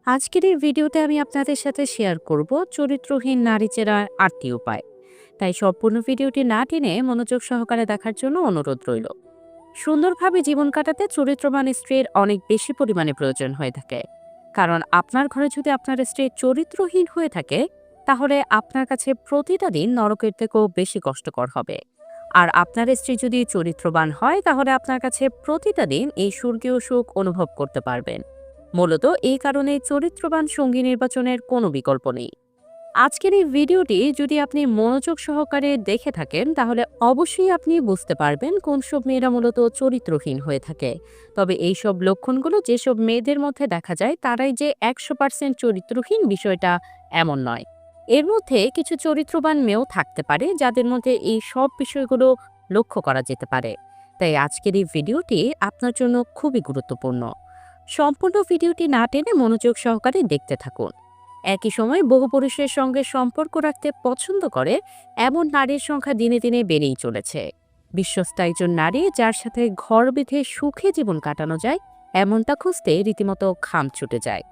আজকের এই ভিডিওতে আমি আপনাদের সাথে শেয়ার করব চরিত্রহীন নারী চেনার ৮টি উপায়। তাই সম্পূর্ণ ভিডিওটি না টেনে মনোযোগ সহকারে দেখার জন্য অনুরোধ রইল। সুন্দরভাবে জীবন কাটাতে চরিত্রবান স্ত্রীর অনেক বেশি পরিমাণে প্রয়োজন হয়ে থাকে। কারণ আপনার ঘরে যদি আপনার স্ত্রী চরিত্রহীন হয়ে থাকে, তাহলে আপনার কাছে প্রতিটা দিন নরকের থেকেও বেশি কষ্টকর হবে। আর আপনার স্ত্রী যদি চরিত্রবান হয়, তাহলে আপনার কাছে প্রতিটা দিন এই স্বর্গীয় সুখ অনুভব করতে পারবেন। মূলত এই কারণে চরিত্রবান সঙ্গী নির্বাচনের কোনো বিকল্প নেই। আজকের এই ভিডিওটি যদি আপনি মনোযোগ সহকারে দেখে থাকেন, তাহলে অবশ্যই আপনি বুঝতে পারবেন কোন সব মেয়েরা মূলত চরিত্রহীন হয়ে থাকে। তবে এই সব লক্ষণগুলো যেসব মেয়েদের মধ্যে দেখা যায়, তারাই যে ১০০% চরিত্রহীন, বিষয়টা এমন নয়। এর মধ্যে কিছু চরিত্রবান মেয়েও থাকতে পারে যাদের মধ্যে এই সব বিষয়গুলো লক্ষ্য করা যেতে পারে। তাই আজকের এই ভিডিওটি আপনার জন্য খুবই গুরুত্বপূর্ণ। সম্পূর্ণ ভিডিওটি না টেনে মনোযোগ সহকারে দেখতে থাকুন। একই সময় বহু পুরুষের সঙ্গে সম্পর্ক রাখতে পছন্দ করে এমন নারীর সংখ্যা দিনে দিনে বেড়েই চলেছে। বিশ্বস্ত একজন নারী যার সাথে ঘর বেঁধে সুখে জীবন কাটানো যায়, এমনটা খুঁজতে রীতিমতো ঘাম ছুটে যায়।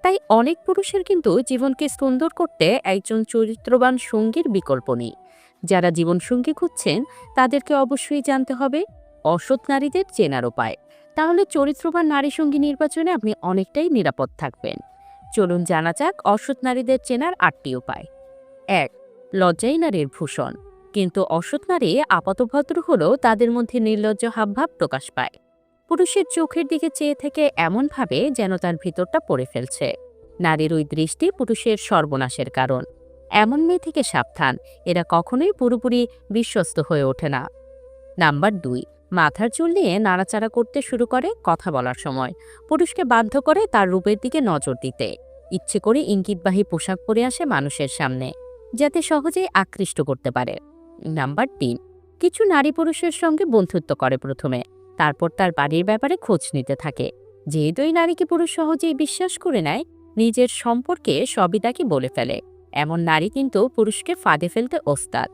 তাই অনেক পুরুষের কিন্তু জীবনকে সুন্দর করতে একজন চরিত্রবান সঙ্গীর বিকল্প নেই। যারা জীবনসঙ্গী খুঁজছেন, তাদেরকে অবশ্যই জানতে হবে অসৎ নারীদের চেনার উপায়। তাহলে চরিত্রবান নারী সঙ্গী নির্বাচনে আপনি অনেকটাই নিরাপদ থাকবেন। চলুন জানা যাক অসৎ নারীদের চেনার ৮টি উপায়। ১. লজ্জাই নারীর ভূষণ। কিন্তু অসৎ নারী আপাতভদ্র হলেও তাদের মধ্যে নির্লজ্জ হাবভাব প্রকাশ পায়। পুরুষের চোখের দিকে চেয়ে থেকে এমনভাবে যেন তার ভিতরটা পড়ে ফেলছে। নারীর ওই দৃষ্টি পুরুষের সর্বনাশের কারণ। এমন মেয়ে থেকে সাবধান, এরা কখনোই পুরোপুরি বিশ্বস্ত হয়ে ওঠে না। নাম্বার ২. মাথার চুল নিয়ে নাড়াচাড়া করতে শুরু করে কথা বলার সময়। পুরুষকে বাধ্য করে তার রূপের দিকে নজর দিতে। ইচ্ছে করে ইঙ্গিতবাহী পোশাক পরে আসে মানুষের সামনে, যাতে সহজেই আকৃষ্ট করতে পারে। নাম্বার ৩. কিছু নারী পুরুষের সঙ্গে বন্ধুত্ব করে প্রথমে, তারপর তার বাড়ির ব্যাপারে খোঁজ নিতে থাকে। যেহেতু এই নারীকে পুরুষ সহজেই বিশ্বাস করে নেয়, নিজের সম্পর্কে সবই তাকে বলে ফেলে। এমন নারী কিন্তু পুরুষকে ফাঁদে ফেলতে ওস্তাদ।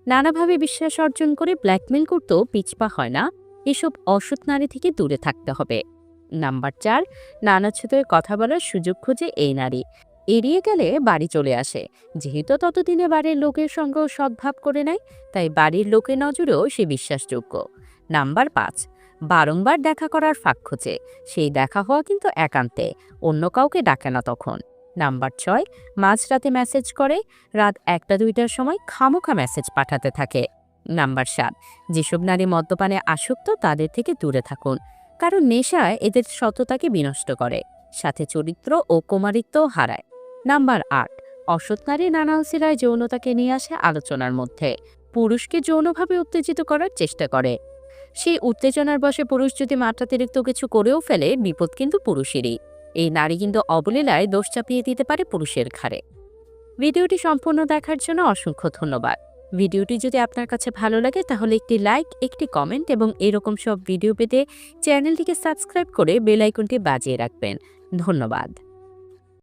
নানাভাবে বিশ্বাস অর্জন করে ব্ল্যাকমেল করতেও পিছপা হয় না। এসব অসৎ নারী থেকে দূরে থাকতে হবে। নাম্বার ৪. নানা ছুতোয় কথা বলার সুযোগ খোঁজে এই নারী। এড়িয়ে গেলে বাড়ি চলে আসে। যেহেতু ততদিনে বাড়ির লোকের সঙ্গেও সদ্ভাব করে নেয়, তাই বাড়ির লোকের নজরেও সে বিশ্বাসযোগ্য। নাম্বার ৫. বারংবার দেখা করার ফাঁক খোঁজে। সেই দেখা হওয়া কিন্তু একান্তে, অন্য কাউকে ডাকে না তখন। নাম্বার ৬. মাঝরাতে মেসেজ করে, রাত ১টা-২টার সময় খামোখা মেসেজ পাঠাতে থাকে। নাম্বার ৭. যেসব নারী মদ্যপানে আসক্ত, তাদের থেকে দূরে থাকুন, কারণ নেশা এদের সততাকে বিনষ্ট করে, সাথে চরিত্র ও কুমারিত্বও হারায়। নাম্বার ৮. অসৎ নারী নানা অসিলায় যৌনতাকে নিয়ে আসে আলোচনার মধ্যে। পুরুষকে যৌনভাবে উত্তেজিত করার চেষ্টা করে। সেই উত্তেজনার বশে পুরুষ যদি মাত্রাতিরিক্ত কিছু করেও ফেলে, বিপদ কিন্তু পুরুষেরই। এই নারী কিন্তু অবলীলায় দোষ চাপিয়ে দিতে পারে পুরুষের ঘাড়ে। ভিডিওটি সম্পূর্ণ দেখার জন্য অসংখ্য ধন্যবাদ। ভিডিওটি যদি আপনার কাছে ভালো লাগে, তাহলে একটি লাইক, একটি কমেন্ট এবং এরকম সব ভিডিও পেতে চ্যানেলটিকে সাবস্ক্রাইব করে বেল আইকনটি বাজিয়ে রাখবেন। ধন্যবাদ।